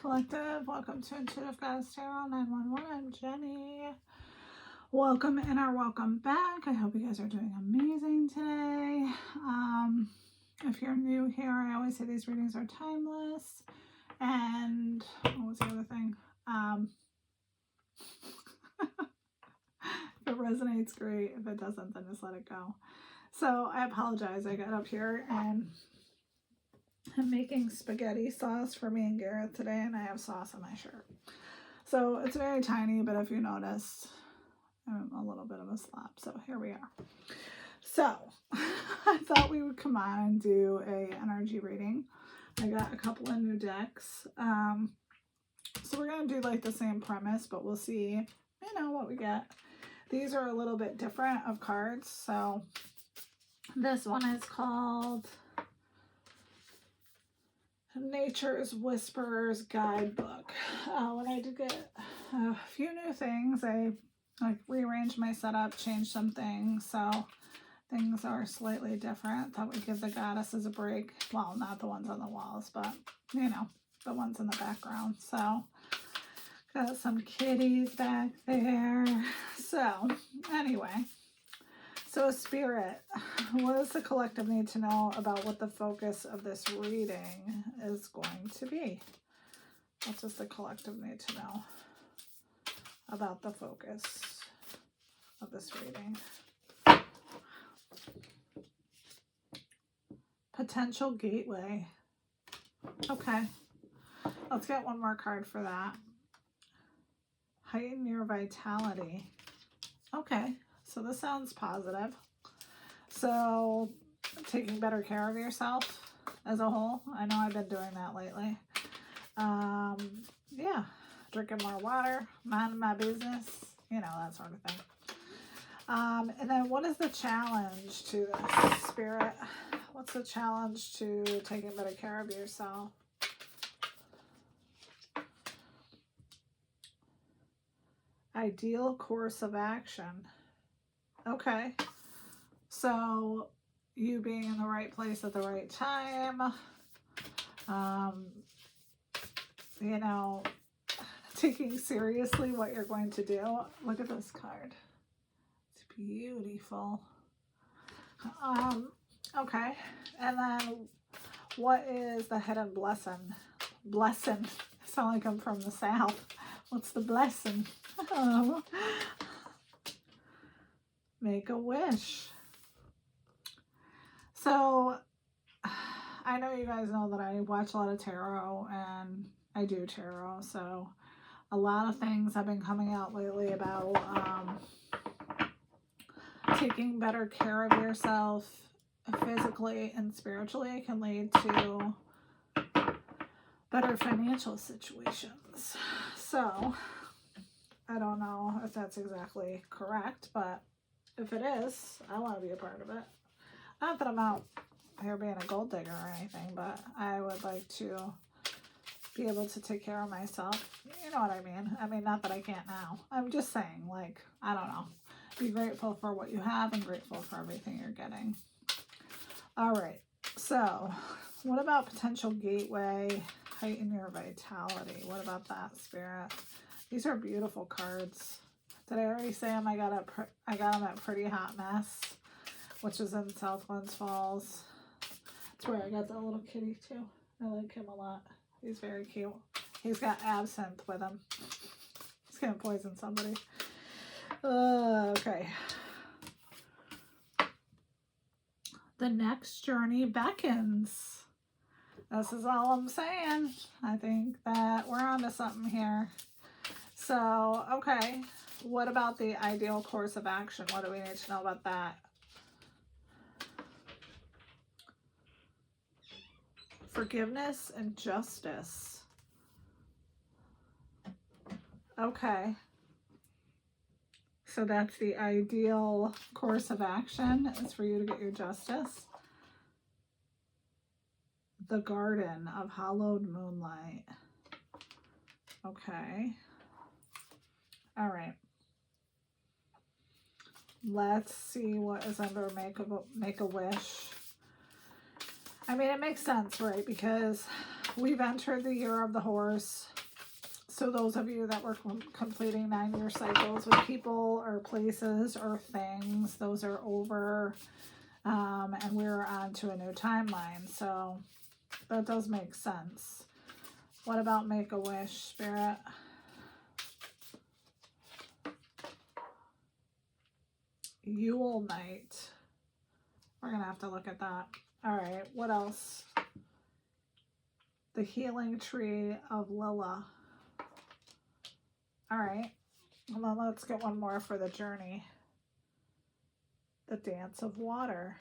Collective. Welcome to Intuitive Goddess Tarot 911. I'm Jenny. Welcome in or welcome back. I hope you guys are doing amazing today. If you're new here, I always say these readings are timeless. And what was the other thing? If it resonates, great. If it doesn't, then just let it go. So I apologize. I got up here and I'm making spaghetti sauce for me and Gareth today, and I have sauce on my shirt. So it's very tiny, but if you notice, I'm a little bit of a slop. So here we are. So I thought we would come on and do a energy reading. I got a couple of new decks. So we're going to do like the same premise, but we'll see, what we get. These are a little bit different of cards. So this one is called Nature's Whisperers Guidebook. When I did get a few new things, I rearranged my setup, changed some things, so things are slightly different. Thought we'd give the goddesses a break. Well, not the ones on the walls, but the ones in the background. So got some kitties back there. So anyway, so Spirit, what does the collective need to know about what the focus of this reading is going to be? What does the collective need to know about the focus of this reading? Potential gateway. Okay. Let's get one more card for that. Heighten your vitality. Okay. So this sounds positive. So taking better care of yourself as a whole. I know I've been doing that lately. Yeah. Drinking more water, minding my business, that sort of thing. And then what is the challenge to this, Spirit? What's the challenge to taking better care of yourself? Ideal course of action. Okay. So you being in the right place at the right time, taking seriously what you're going to do. Look at this card. It's beautiful. Okay. And then what is the hidden blessing? Blessing. I sound like I'm from the South. What's the blessing? Make a wish. So I know you guys know that I watch a lot of tarot and I do tarot. So a lot of things have been coming out lately about taking better care of yourself physically and spiritually can lead to better financial situations. So I don't know if that's exactly correct, but if it is, I want to be a part of it. Not that I'm out here being a gold digger or anything, but I would like to be able to take care of myself. You know what I mean? I mean, not that I can't now. I'm just saying, I don't know. Be grateful for what you have and grateful for everything you're getting. All right. So what about potential gateway? Heighten your vitality. What about that, Spirit? These are beautiful cards. Did I already say them? I got them at Pretty Hot Mess, which is in South Glens Falls. That's where I got that little kitty too. I like him a lot. He's very cute. He's got absinthe with him. He's gonna poison somebody. Okay. The next journey beckons. This is all I'm saying. I think that we're onto something here. So, okay. What about the ideal course of action? What do we need to know about that? Forgiveness and justice. Okay. So that's the ideal course of action, is for you to get your justice. The Garden of Hallowed Moonlight. Okay. All right. Let's see what is under Make a Wish. I mean, it makes sense, right? Because we've entered the year of the horse. So those of you that were completing 9-year cycles with people or places or things, those are over. And we're on to a new timeline. So that does make sense. What about Make-A-Wish, Spirit? Yule night. We're going to have to look at that. All right, what else? The healing tree of Lila. All right, well, let's get one more for the journey. The dance of water.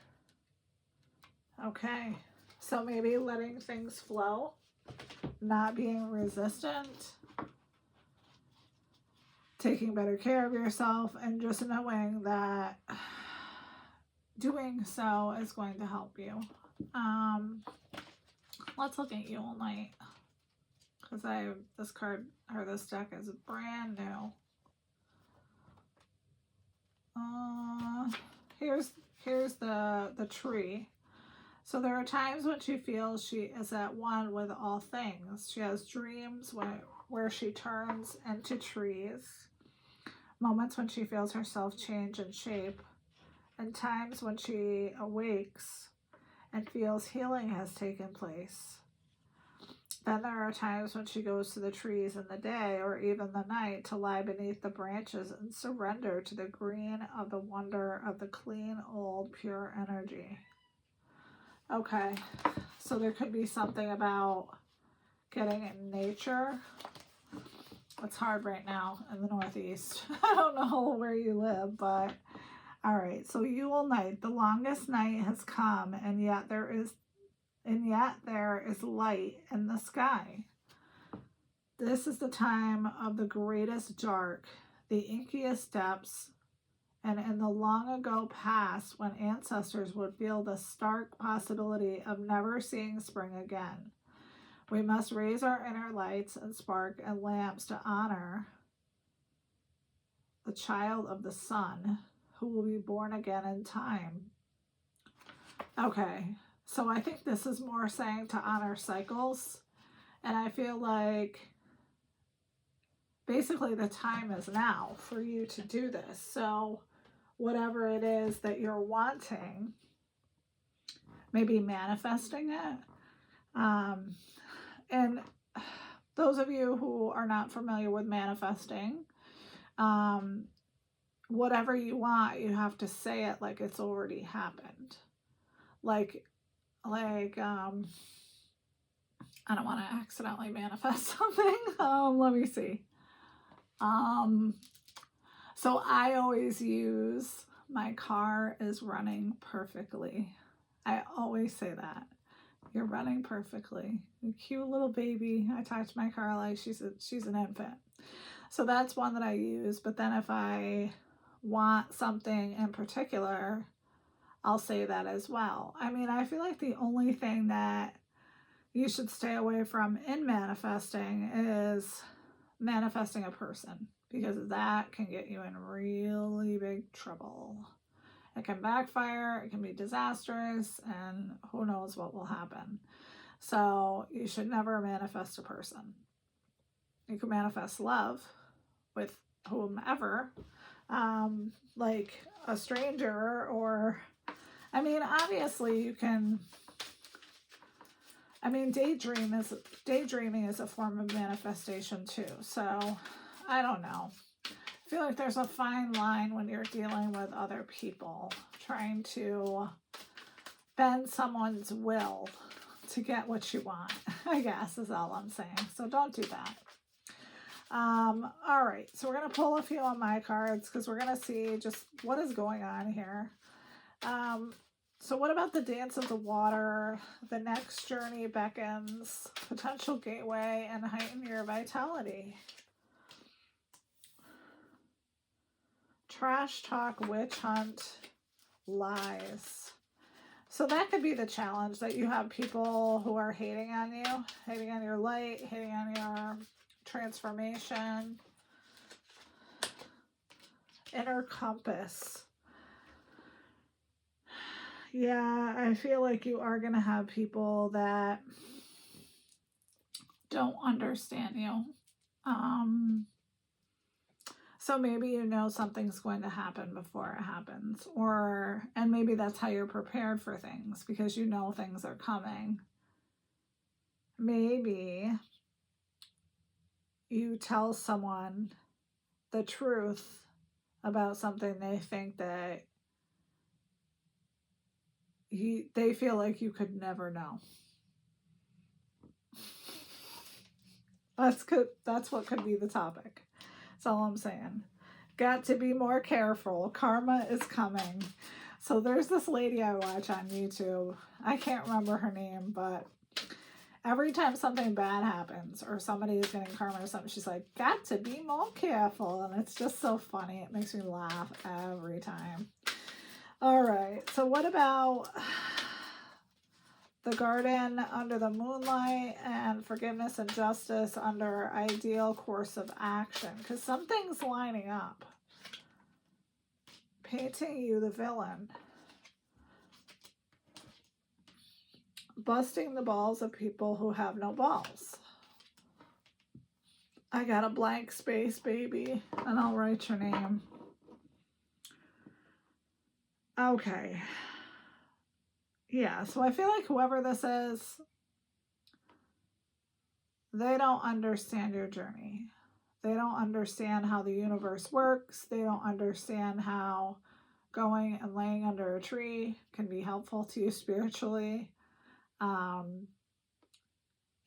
Okay, so maybe letting things flow, not being resistant, taking better care of yourself, and just knowing that doing so is going to help you. Let's look at Yule Night, because this card or this deck is brand new. Here's the tree. So there are times when she feels she is at one with all things. She has dreams where she turns into trees, moments when she feels herself change in shape, and times when she awakes and feels healing has taken place. Then there are times when she goes to the trees in the day or even the night to lie beneath the branches and surrender to the green of the wonder of the clean, old, pure energy. Okay, so there could be something about getting in nature. It's hard right now in the Northeast. I don't know where you live, but all right. So Yule night, the longest night has come, and yet there is light in the sky. This is the time of the greatest dark, the inkiest depths, and in the long ago past when ancestors would feel the stark possibility of never seeing spring again. We must raise our inner lights and spark and lamps to honor the child of the sun who will be born again in time. Okay, so I think this is more saying to honor cycles, and I feel like basically the time is now for you to do this. So whatever it is that you're wanting, maybe manifesting it. And those of you who are not familiar with manifesting, whatever you want, you have to say it like it's already happened. Like I don't want to accidentally manifest something. Let me see. So I always use my car is running perfectly. I always say that. You're running perfectly. You cute little baby. I talk to my car like she's an infant. So that's one that I use. But then if I want something in particular, I'll say that as well. I mean, I feel like the only thing that you should stay away from in manifesting is manifesting a person, because that can get you in really big trouble. It can backfire, it can be disastrous, and who knows what will happen. So you should never manifest a person. You can manifest love with whomever, like a stranger, or, I mean, obviously you can, I mean, daydreaming is a form of manifestation too. So I don't know. I feel like there's a fine line when you're dealing with other people, trying to bend someone's will to get what you want, I guess is all I'm saying. So don't do that. All right, so we're going to pull a few on my cards because we're going to see just what is going on here. So what about the dance of the water? The next journey beckons, potential gateway, and heighten your vitality. Trash talk, witch hunt, lies. So that could be the challenge, that you have people who are hating on you, hating on your light, hating on your transformation. Inner compass. Yeah, I feel like you are going to have people that don't understand you. Um, so maybe you know something's going to happen before it happens, and maybe that's how you're prepared for things because you know things are coming. Maybe you tell someone the truth about something they think that they feel like you could never know. That's what could be the topic. That's all I'm saying. Got to be more careful. Karma is coming. So there's this lady I watch on YouTube. I can't remember her name, but every time something bad happens or somebody is getting karma or something, she's like, got to be more careful. And it's just so funny. It makes me laugh every time. All right. So what about the garden under the moonlight and forgiveness and justice under ideal course of action? Because something's lining up. Painting you the villain. Busting the balls of people who have no balls. I got a blank space, baby, and I'll write your name. Okay. Yeah, so I feel like whoever this is, they don't understand your journey. They don't understand how the universe works. They don't understand how going and laying under a tree can be helpful to you spiritually. And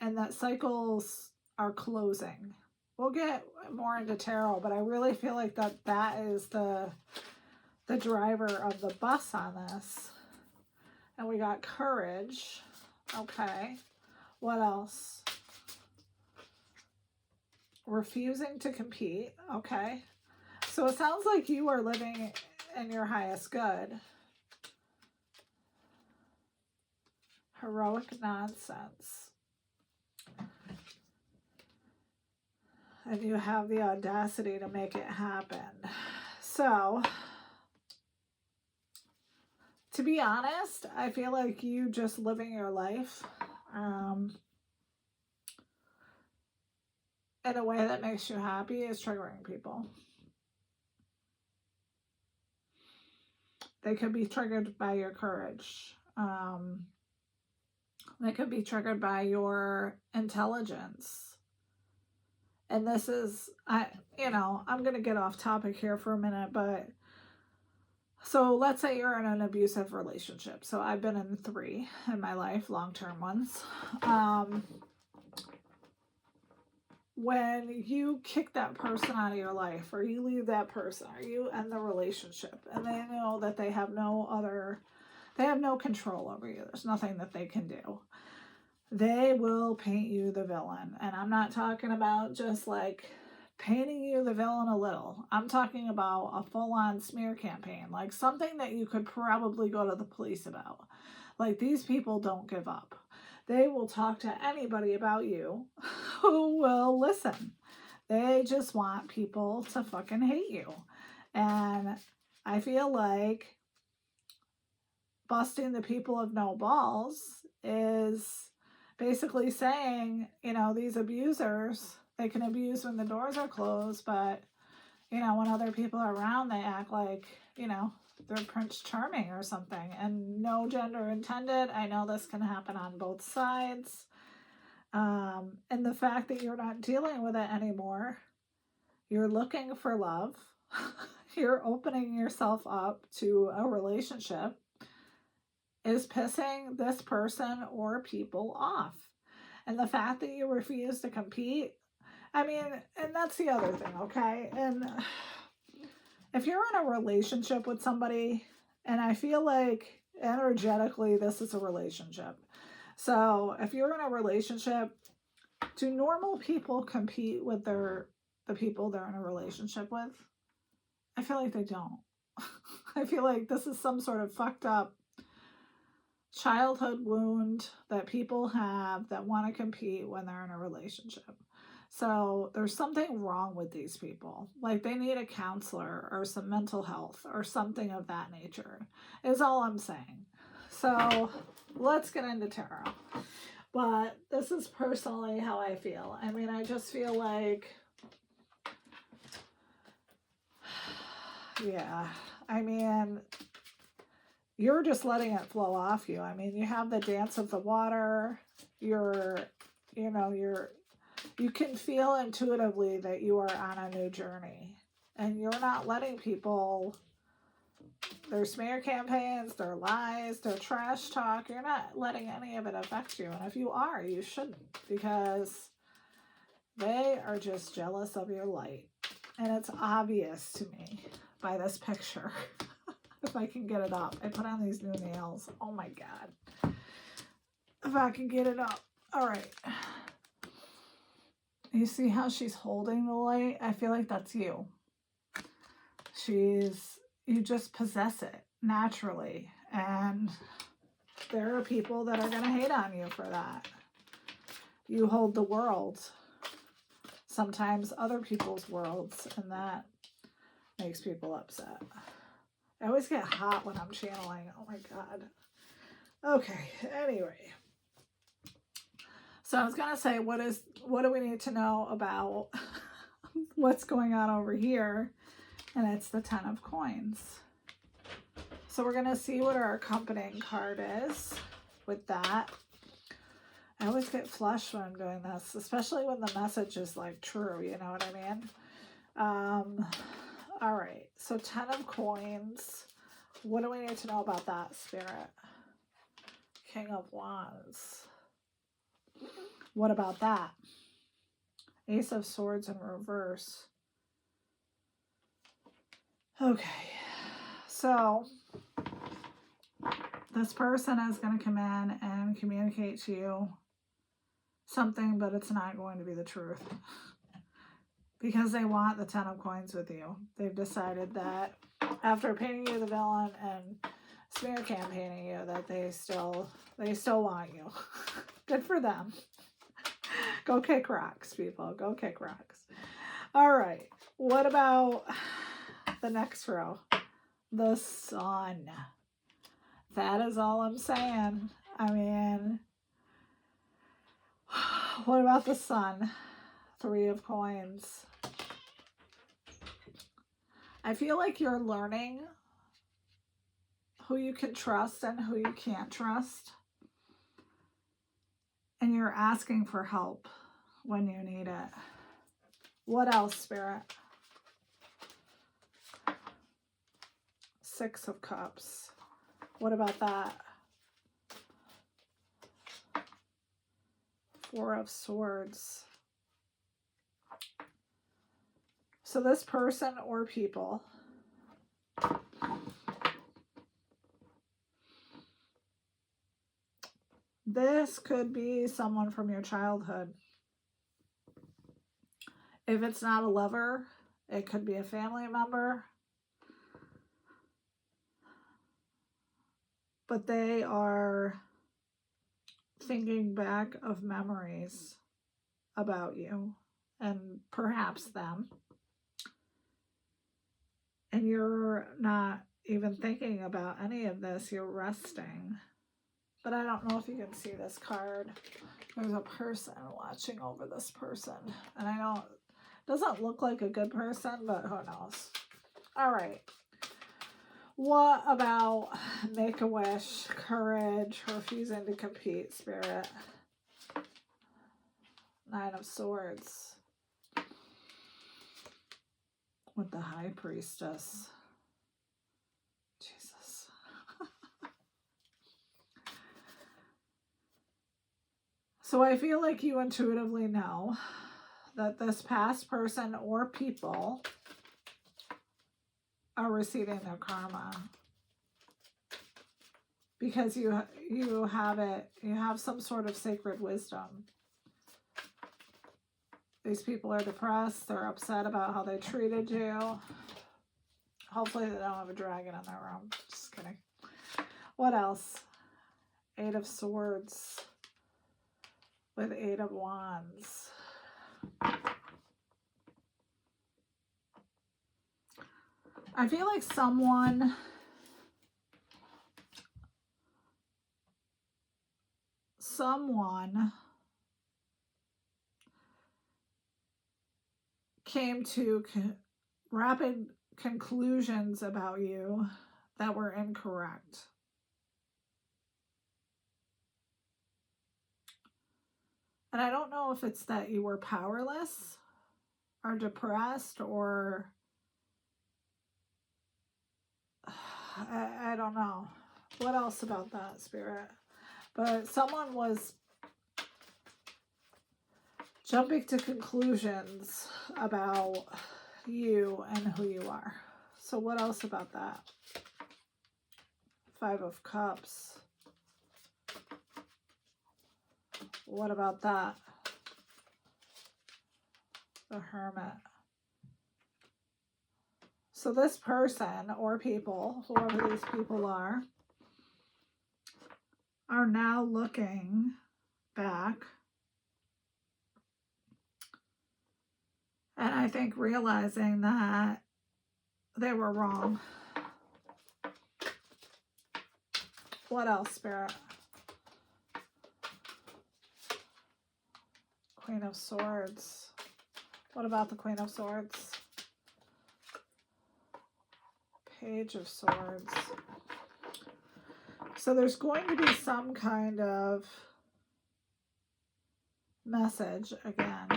that cycles are closing. We'll get more into tarot, but I really feel like that is the driver of the bus on this. And we got courage. Okay. What else? Refusing to compete. Okay. So it sounds like you are living in your highest good. Heroic nonsense. And you have the audacity to make it happen. So, to be honest, I feel like you just living your life in a way that makes you happy is triggering people. They could be triggered by your courage. They could be triggered by your intelligence. And this is, I'm going to get off topic here for a minute, but so let's say you're in an abusive relationship. So I've been in 3 in my life, long-term ones. When you kick that person out of your life, or you leave that person, or you end the relationship, and they know that they have no control over you. There's nothing that they can do. They will paint you the villain. And I'm not talking about just like painting you the villain a little. I'm talking about a full-on smear campaign, like something that you could probably go to the police about. Like, these people don't give up. They will talk to anybody about you who will listen. They just want people to fucking hate you. And I feel like busting the people of no balls is basically saying, these abusers, they can abuse when the doors are closed, but, when other people are around, they act like, they're Prince Charming or something. And no gender intended. I know this can happen on both sides. And the fact that you're not dealing with it anymore, you're looking for love, you're opening yourself up to a relationship, is pissing this person or people off. And the fact that you refuse to compete, and that's the other thing, okay? And if you're in a relationship with somebody, and I feel like energetically this is a relationship. So if you're in a relationship, do normal people compete with the people they're in a relationship with? I feel like they don't. I feel like this is some sort of fucked up childhood wound that people have that want to compete when they're in a relationship. So there's something wrong with these people. Like, they need a counselor or some mental health or something of that nature, is all I'm saying. So let's get into tarot. But this is personally how I feel. I mean, I just feel like, yeah, I mean, you're just letting it flow off you. I mean, you have the dance of the water. You can feel intuitively that you are on a new journey. And you're not letting people, their smear campaigns, their lies, their trash talk, you're not letting any of it affect you. And if you are, you shouldn't, because they are just jealous of your light. And it's obvious to me by this picture. If I can get it up. I put on these new nails. Oh my God. If I can get it up. All right. You see how she's holding the light? I feel like that's you. You just possess it naturally. And there are people that are going to hate on you for that. You hold the world. Sometimes other people's worlds. And that makes people upset. I always get hot when I'm channeling. Oh my God. Okay. Anyway. So I was going to say, what do we need to know about what's going on over here? And it's the 10 of coins. So we're going to see what our accompanying card is with that. I always get flushed when I'm doing this, especially when the message is like true, you know what I mean? All right. So 10 of coins. What do we need to know about that, Spirit? King of Wands. What about that? Ace of Swords in reverse. Okay. So this person is going to come in and communicate to you something, but it's not going to be the truth. Because they want the 10 of coins with you. They've decided that after painting you the villain and smear campaigning you, that they still want you. Good for them. Go kick rocks, people. Go kick rocks. All right. What about the next row? The Sun. That is all I'm saying. I mean, what about the Sun? 3 of coins. I feel like you're learning who you can trust and who you can't trust. And you're asking for help when you need it. What else, Spirit? 6 of Cups. What about that? 4 of Swords. So this person or people this could be someone from your childhood. If it's not a lover, it could be a family member. But they are thinking back of memories about you and perhaps them. And you're not even thinking about any of this. You're resting. But I don't know if you can see this card. There's a person watching over this person. And it doesn't look like a good person, but who knows? All right. What about Make-A-Wish, courage, refusing to compete, Spirit? 9 of Swords. With the High Priestess. Jesus. So I feel like you intuitively know that this past person or people are receiving their karma. Because you have some sort of sacred wisdom. These people are depressed. They're upset about how they treated you. Hopefully they don't have a dragon in their room. Just kidding. What else? 8 of Swords with 8 of Wands. I feel like someone someone came to rapid conclusions about you that were incorrect. And I don't know if it's that you were powerless or depressed or I don't know. What else about that, Spirit? But someone was jumping to conclusions about you and who you are. So what else about that? Five of Cups. What about that? The Hermit. So this person or people, whoever these people are now looking back and I think realizing that they were wrong. What else, Spirit? Queen of Swords. What about the Queen of Swords? Page of Swords. So there's going to be some kind of message again.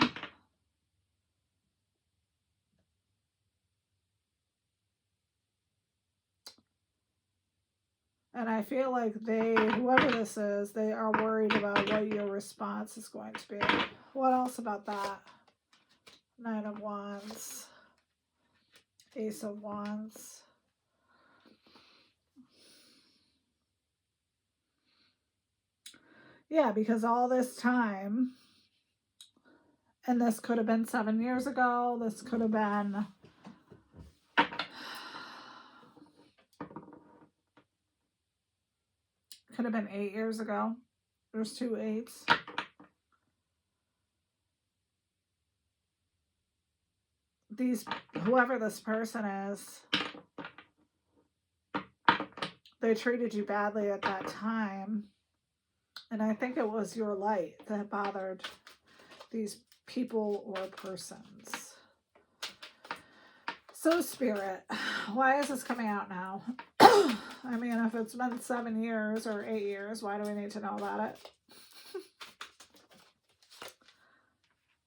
And I feel like whoever this is, they are worried about what your response is going to be. What else about that? Nine of Wands. Ace of Wands. Yeah, because all this time, and this could have been 7 years ago, this could have been could have been 8 years ago. There's 2 8s. Whoever this person is, they treated you badly at that time. And I think it was your light that bothered these people or persons. So, Spirit, why is this coming out now? I mean, if it's been 7 years or 8 years, why do we need to know about it?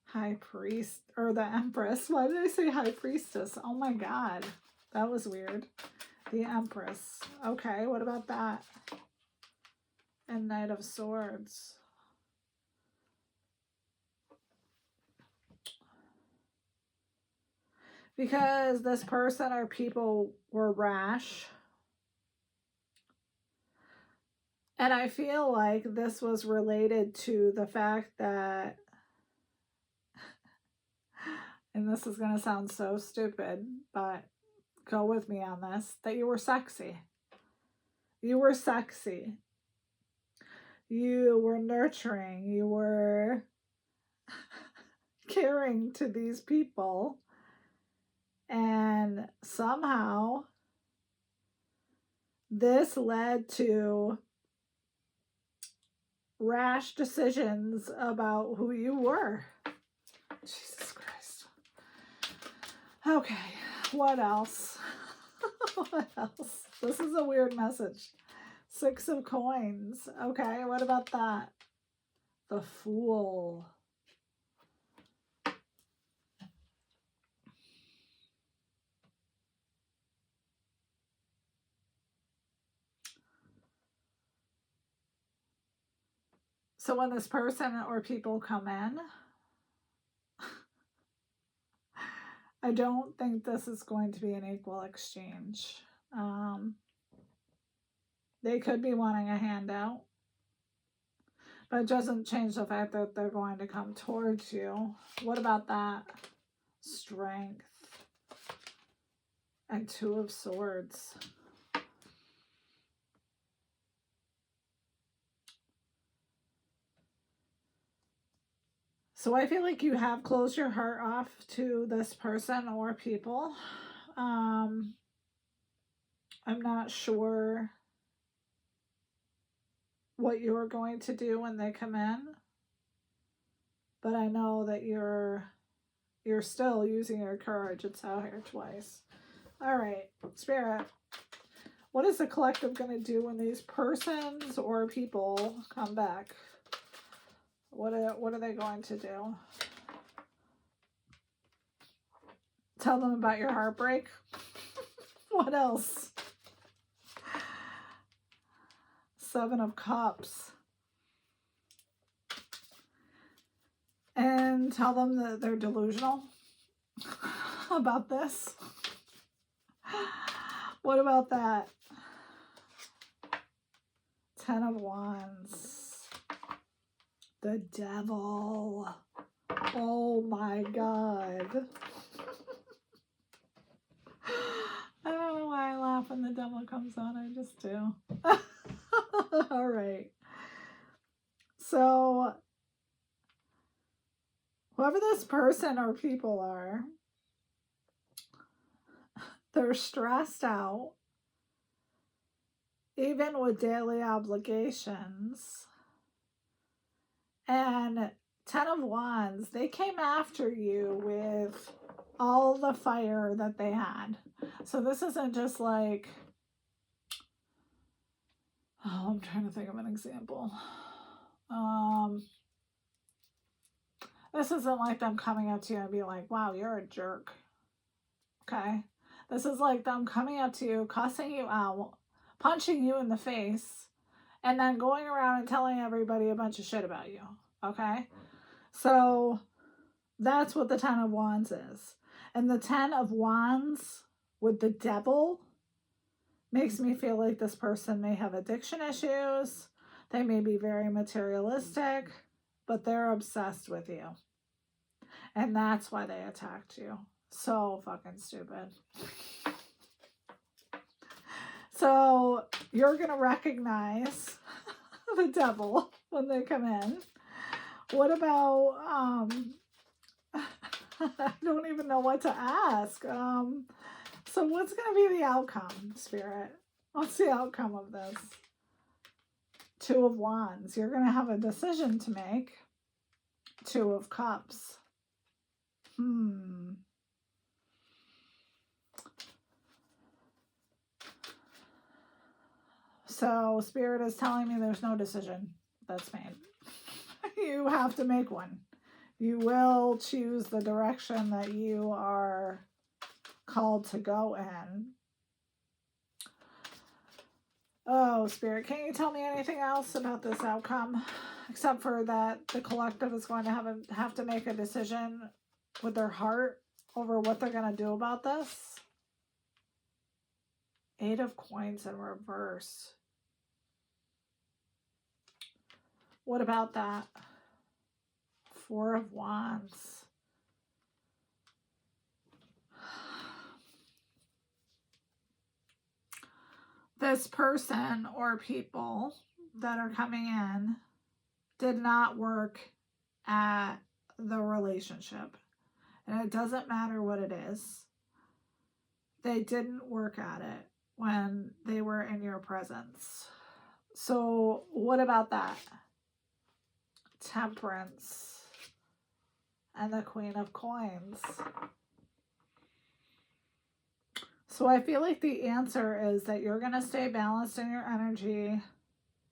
High Priest, or the Empress. Why did I say High Priestess? Oh my God, that was weird. The Empress. Okay, what about that? And Knight of Swords. Because this person or people were rash. And I feel like this was related to the fact that, and this is going to sound so stupid, but go with me on this, that you were sexy. You were sexy. You were nurturing. You were caring to these people. And somehow this led to rash decisions about who you were. Jesus Christ. Okay, what else? What else? This is a weird message. 6 of Coins. Okay, what about that? The Fool. So when this person or people come in, I don't think this is going to be an equal exchange. They could be wanting a handout, but it doesn't change the fact that they're going to come towards you. What about that? Strength. And 2 of Swords. So I feel like you have closed your heart off to this person or people. I'm not sure what you're going to do when they come in, but I know that you're still using your courage. It's out here twice. All right, Spirit. What is the collective going to do when these persons or people come back? What are they going to do? Tell them about your heartbreak? What else? Seven of Cups. And tell them that they're delusional about this. What about that? Ten of Wands. The Devil. Oh my God. I don't know why I laugh when the devil comes on. I just do. All right. So, whoever this person or people are, they're stressed out, even with daily obligations. And Ten of Wands, they came after you with all the fire that they had. So this isn't just like, oh, I'm trying to think of an example. This isn't like them coming up to you and being like, wow, you're a jerk. Okay? This is like them coming up to you, cussing you out, punching you in the face, and then going around and telling everybody a bunch of shit about you. Okay? So that's what the Ten of Wands is. And the Ten of Wands with the Devil makes me feel like this person may have addiction issues. They may be very materialistic, but they're obsessed with you. And that's why they attacked you. So fucking stupid. So you're going to recognize the devil when they come in. What about, I don't even know what to ask. So what's going to be the outcome, Spirit? What's the outcome of this? Two of Wands. You're going to have a decision to make. Two of Cups. So Spirit is telling me there's no decision that's made. You have to make one. You will choose the direction that you are called to go in. Oh, Spirit, can you tell me anything else about this outcome? Except for that the collective is going to have to make a decision with their heart over what they're going to do about this. Eight of Coins in reverse. What about that? Four of Wands. This person or people that are coming in did not work at the relationship. And it doesn't matter what it is. They didn't work at it when they were in your presence. So what about that? Temperance and the Queen of Coins. So I feel like the answer is that you're going to stay balanced in your energy.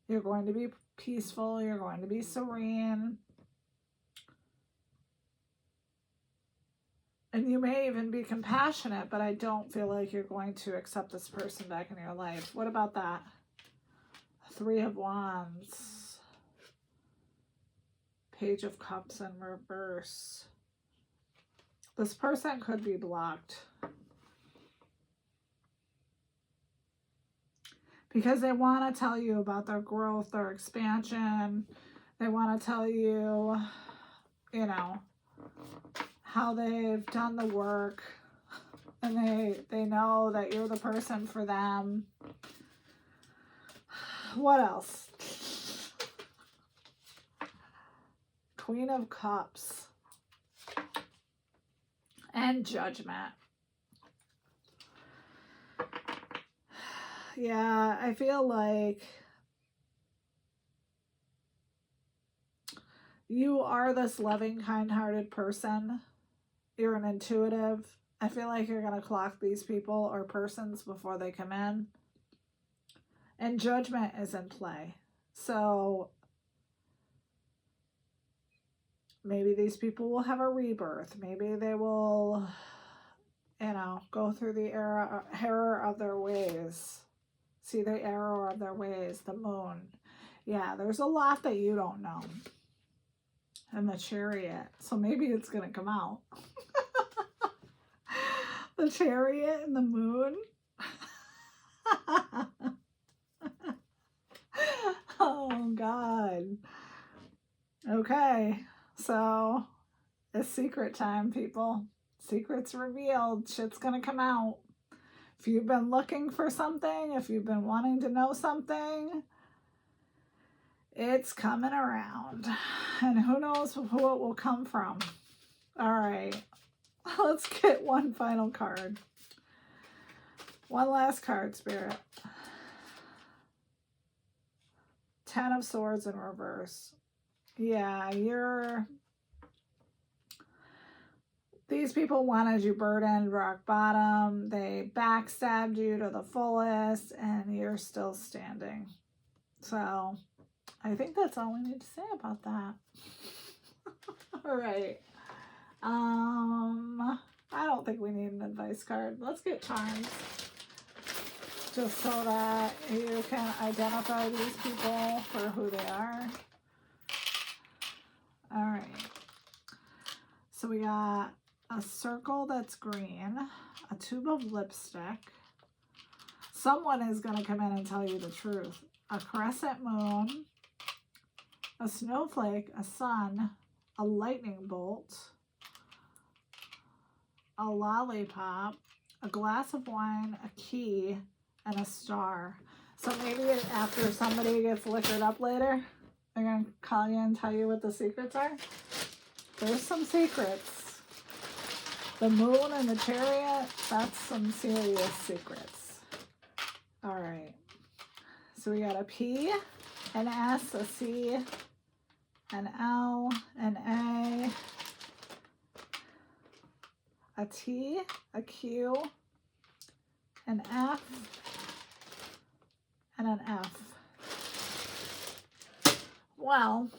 You're going to be peaceful. You're going to be serene. And you may even be compassionate, but I don't feel like you're going to accept this person back in your life. What about that? Three of Wands. Page of Cups in reverse. This person could be blocked. Because they want to tell you about their growth, their expansion. They want to tell you, you know, how they've done the work. And they know that you're the person for them. What else? Queen of Cups. And Judgment. Yeah, I feel like you are this loving, kind-hearted person. You're an intuitive. I feel like you're going to clock these people or persons before they come in. And judgment is in play. So maybe these people will have a rebirth. Maybe they will, you know, go through the error of their ways. See the error of their ways, the moon. Yeah, there's a lot that you don't know. And the Chariot. So maybe it's going to come out. The Chariot and the moon. Oh, God. Okay. So it's secret time, people. Secrets revealed. Shit's going to come out. If you've been looking for something, if you've been wanting to know something, it's coming around. And who knows who it will come from. All right. Let's get one final card. One last card, Spirit. 10 of Swords in reverse. Yeah, these people wanted you burdened, rock bottom. They backstabbed you to the fullest, and you're still standing. So I think that's all we need to say about that. All right. I don't think we need an advice card. Let's get charms. Just so that you can identify these people for who they are. All right. So we got a circle that's green, a tube of lipstick. Someone is going to come in and tell you the truth. A crescent moon, a snowflake, a sun, a lightning bolt, a lollipop, a glass of wine, a key, and a star. So maybe after somebody gets liquored up later, they're going to call you and tell you what the secrets are. There's some secrets. The moon and the Chariot, that's some serious secrets. All right. So we got a P, an S, a C, an L, an A T, a Q, an F, and an F. Well,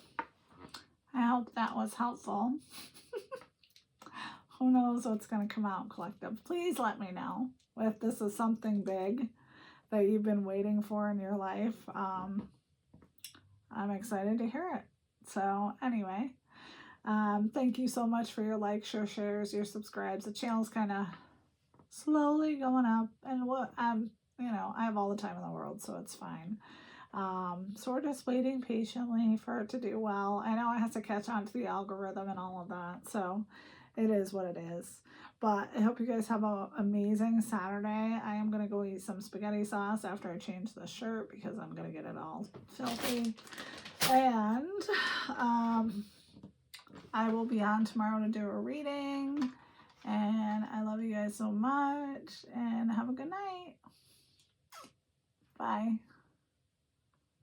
I hope that was helpful. Who knows what's going to come out, collective. Please let me know if this is something big that you've been waiting for in your life. I'm excited to hear it. So anyway, thank you so much for your likes, your shares, your subscribes. The channel's kind of slowly going up, and you know, I have all the time in the world, so it's fine. So we're just waiting patiently for it to do well. I know it has to catch on to the algorithm and all of that, so it is what it is. But I hope you guys have an amazing Saturday. I am going to go eat some spaghetti sauce after I change the shirt because I'm going to get it all filthy. And I will be on tomorrow to do a reading. And I love you guys so much. And have a good night. Bye.